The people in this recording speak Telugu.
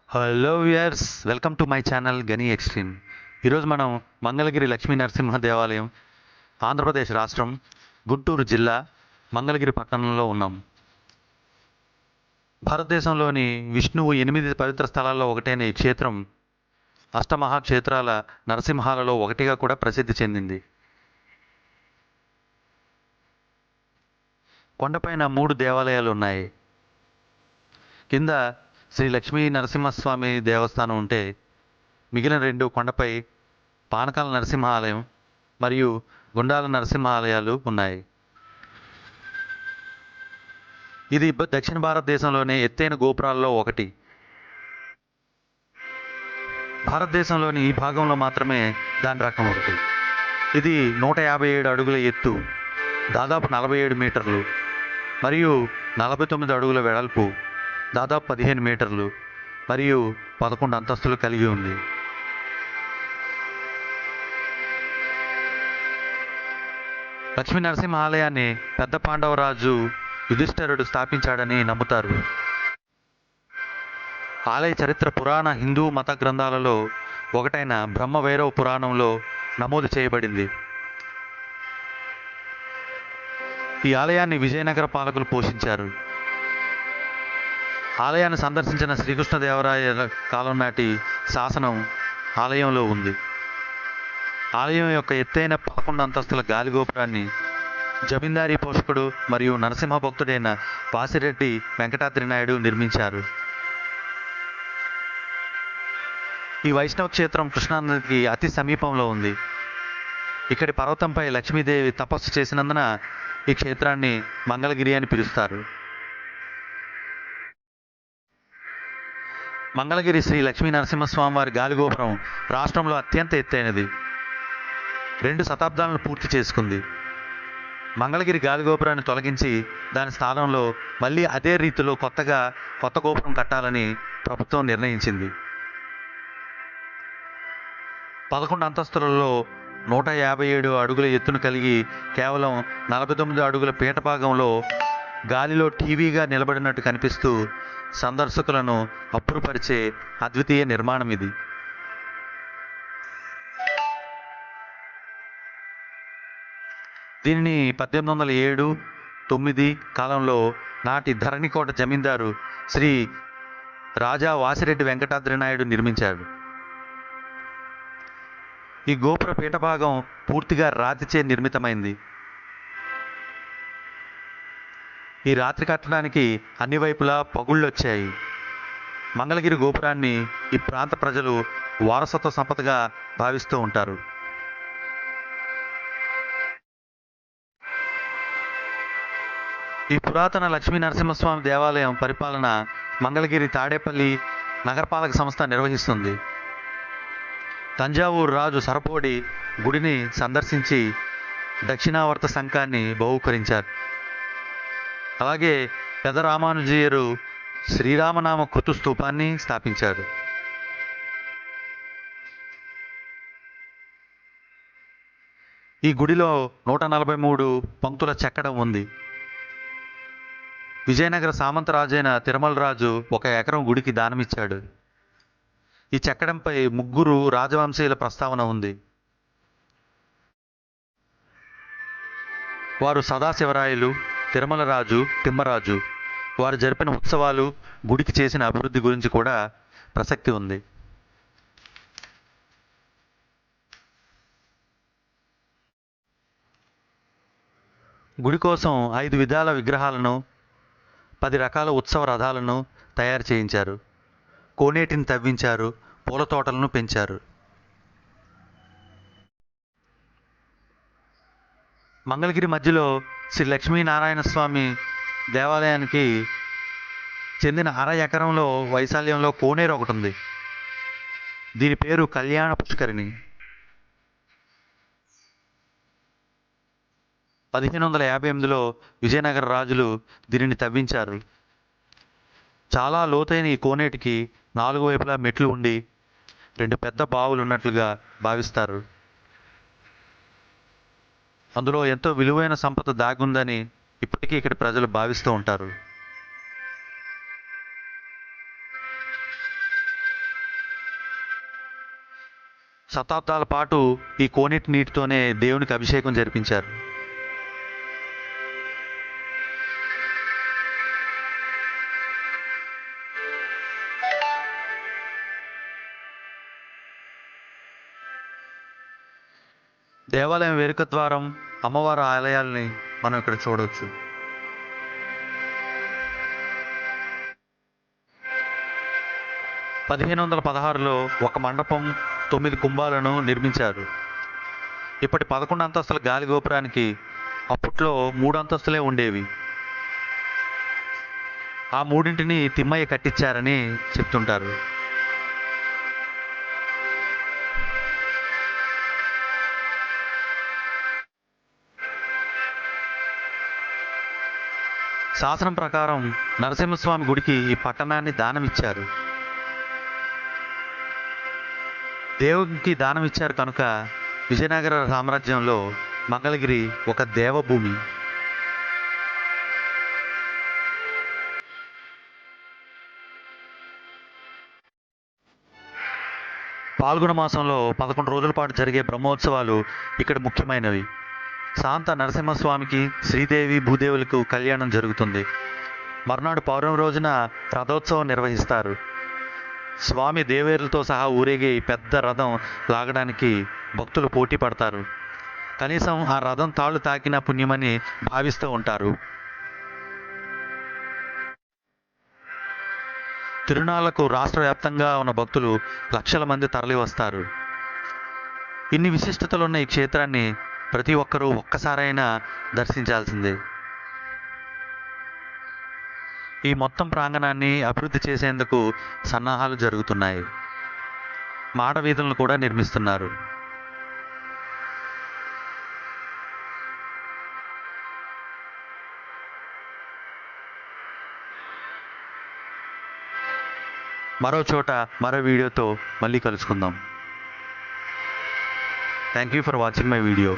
Hello viewers, welcome to my channel గనీ ఎక్స్ట్రీమ్. ఈరోజు మనం మంగళగిరి లక్ష్మీ నరసింహ దేవాలయం, ఆంధ్రప్రదేశ్ రాష్ట్రం, గుంటూరు జిల్లా, మంగళగిరి పట్టణంలో ఉన్నాం. భారతదేశంలోని విష్ణువు 8 పవిత్ర స్థలాల్లో ఒకటైన ఈ క్షేత్రం అష్టమహాక్షేత్రాల నరసింహాలలో ఒకటిగా కూడా ప్రసిద్ధి చెందింది. కొండపైన 3 దేవాలయాలు ఉన్నాయి. కింద శ్రీ లక్ష్మీ నరసింహస్వామి దేవస్థానం ఉంటే, మిగిలిన 2 కొండపై పానకాల నరసింహ ఆలయం మరియు గుండాల నరసింహ ఆలయాలు ఉన్నాయి. ఇది దక్షిణ భారతదేశంలోనే ఎత్తైన గోపురాల్లో ఒకటి. భారతదేశంలోని ఈ భాగంలో మాత్రమే దాని రకం ఒకటి. ఇది 157 అడుగుల ఎత్తు, దాదాపు 47 మీటర్లు మరియు 49 అడుగుల వెడల్పు, దాదాపు 15 మీటర్లు మరియు 11 అంతస్తులు కలిగి ఉంది. లక్ష్మీ నరసింహ ఆలయాన్ని పెద్ద పాండవరాజు యుధిష్ఠిరుడు స్థాపించాడని నమ్ముతారు. ఆలయ చరిత్ర పురాణ హిందూ మత గ్రంథాలలో ఒకటైన బ్రహ్మవైరవ పురాణంలో నమోదు చేయబడింది. ఈ ఆలయాన్ని విజయనగర పాలకులు పోషించారు. ఆలయాన్ని సందర్శించిన శ్రీకృష్ణదేవరాయ కాలం నాటి శాసనం ఆలయంలో ఉంది. ఆలయం యొక్క ఎత్తైన 11 అంతస్తుల గాలిగోపురాన్ని జమీందారీ పోషకుడు మరియు నరసింహ భక్తుడైన వాసిరెడ్డి వెంకటాద్రి నాయుడు నిర్మించారు. ఈ వైష్ణవ క్షేత్రం కృష్ణానదికి అతి సమీపంలో ఉంది. ఇక్కడి పర్వతంపై లక్ష్మీదేవి తపస్సు చేసినందున ఈ క్షేత్రాన్ని మంగళగిరి అని పిలుస్తారు. మంగళగిరి శ్రీ లక్ష్మీ నరసింహస్వామి వారి గాలిగోపురం రాష్ట్రంలో అత్యంత ఎత్తైనది. 2 శతాబ్దాలను పూర్తి చేసుకుంది. మంగళగిరి గాలిగోపురాన్ని తొలగించి దాని స్థానంలో మళ్ళీ అదే రీతిలో కొత్త గోపురం కట్టాలని ప్రభుత్వం నిర్ణయించింది. 11 అంతస్తులలో 157 అడుగుల ఎత్తును కలిగి కేవలం 49 అడుగుల పీఠభాగంలో గాలిలో టీవీగా నిలబడినట్టు కనిపిస్తూ సందర్శకులను అబ్బురపరిచే అద్వితీయ నిర్మాణం ఇది. దీనిని 1807-9 కాలంలో నాటి ధరణికోట జమీందారు శ్రీ రాజా వాసిరెడ్డి వెంకటాద్రి నాయుడు నిర్మించాడు. ఈ గోపుర పీఠభాగం పూర్తిగా రాతిచే నిర్మితమైంది. ఈ రాత్రి కట్టడానికి అన్ని వైపులా పగుళ్ళొచ్చాయి. మంగళగిరి గోపురాన్ని ఈ ప్రాంత ప్రజలు వారసత్వ సంపదగా భావిస్తూ ఉంటారు. ఈ పురాతన లక్ష్మీ నరసింహస్వామి దేవాలయం పరిపాలన మంగళగిరి తాడేపల్లి నగరపాలక సంస్థ నిర్వహిస్తుంది. తంజావూరు రాజు సరపోడి గుడిని సందర్శించి దక్షిణావర్త శంఖాన్ని బహూకరించారు. అలాగే పెదరామానుజీయరు శ్రీరామనామ కృతు స్తూపాన్ని స్థాపించారు. ఈ గుడిలో 143 పంక్తుల చెక్కడం ఉంది. విజయనగర సామంతరాజైన తిరుమలరాజు 1 ఎకరం గుడికి దానమిచ్చాడు. ఈ చెక్కడంపై 3 రాజవంశీయుల ప్రస్తావన ఉంది. వారు సదాశివరాయలు, తిరుమలరాజు, తిమ్మరాజు. వారు జరిపిన ఉత్సవాలు, గుడికి చేసిన అభివృద్ధి గురించి కూడా ప్రసక్తి ఉంది. గుడి కోసం 5 విధాల విగ్రహాలను, 10 రకాల ఉత్సవ రథాలను తయారు చేయించారు. కోనేటిని తవ్వించారు, పూల తోటలను పెంచారు. మంగళగిరి మధ్యలో శ్రీ లక్ష్మీనారాయణ స్వామి దేవాలయానికి చెందిన 1/2 ఎకరంలో వైశాల్యంలో కోనేరు ఒకటి ఉంది. దీని పేరు కళ్యాణ పుష్కరిణి. 1558లో విజయనగర రాజులు దీనిని తవ్వించారు. చాలా లోతైన ఈ కోనేటికి 4 వైపులా మెట్లు ఉండి 2 పెద్ద బావులు ఉన్నట్లుగా భావిస్తారు. అందులో ఎంతో విలువైన సంపద దాగుందని ఇప్పటికీ ఇక్కడ ప్రజలు భావిస్తూ ఉంటారు. శతాబ్దాల పాటు ఈ కోనేటి నీటితోనే దేవునికి అభిషేకం జరిపించారు. దేవాలయం వేరుక ద్వారం, అమ్మవారి ఆలయాల్ని మనం ఇక్కడ చూడవచ్చు. 1516లో ఒక మండపం, 9 కుంభాలను నిర్మించారు. ఇప్పటి 11 అంతస్తుల గాలి గోపురానికి అప్పట్లో 3 అంతస్తులే ఉండేవి. ఆ మూడింటిని తిమ్మయ్య కట్టించారని చెప్తుంటారు. శాసనం ప్రకారం నరసింహస్వామి గుడికి ఈ పట్టణాన్ని దానం ఇచ్చారు. దేవునికి దానం ఇచ్చారు కనుక విజయనగర సామ్రాజ్యంలో మంగళగిరి ఒక దేవభూమి. పాల్గొన మాసంలో 11 రోజుల పాటు జరిగే బ్రహ్మోత్సవాలు ఇక్కడ ముఖ్యమైనవి. శాంత నరసింహస్వామికి శ్రీదేవి భూదేవులకు కళ్యాణం జరుగుతుంది. మర్నాడు పౌర్ణమి రోజున రథోత్సవం నిర్వహిస్తారు. స్వామి దేవేరులతో సహా ఊరేగే ఈ పెద్ద రథం లాగడానికి భక్తులు పోటీ పడతారు. కనీసం ఆ రథం తాళ్ళు తాకిన పుణ్యమని భావిస్తూ ఉంటారు. తిరునాళ్లకు రాష్ట్ర వ్యాప్తంగా ఉన్న భక్తులు లక్షల మంది తరలి వస్తారు. ఇన్ని విశిష్టతలున్న ఈ క్షేత్రాన్ని ప్రతి ఒక్కరూ ఒక్కసారైనా దర్శించాల్సిందే. ఈ మొత్తం ప్రాంగణాన్ని అభివృద్ధి చేసేందుకు సన్నాహాలు జరుగుతున్నాయి. మాడ వీధులను కూడా నిర్మిస్తున్నారు. మరో చోట మరో వీడియోతో మళ్ళీ కలుసుకుందాం. Thank you for watching my video.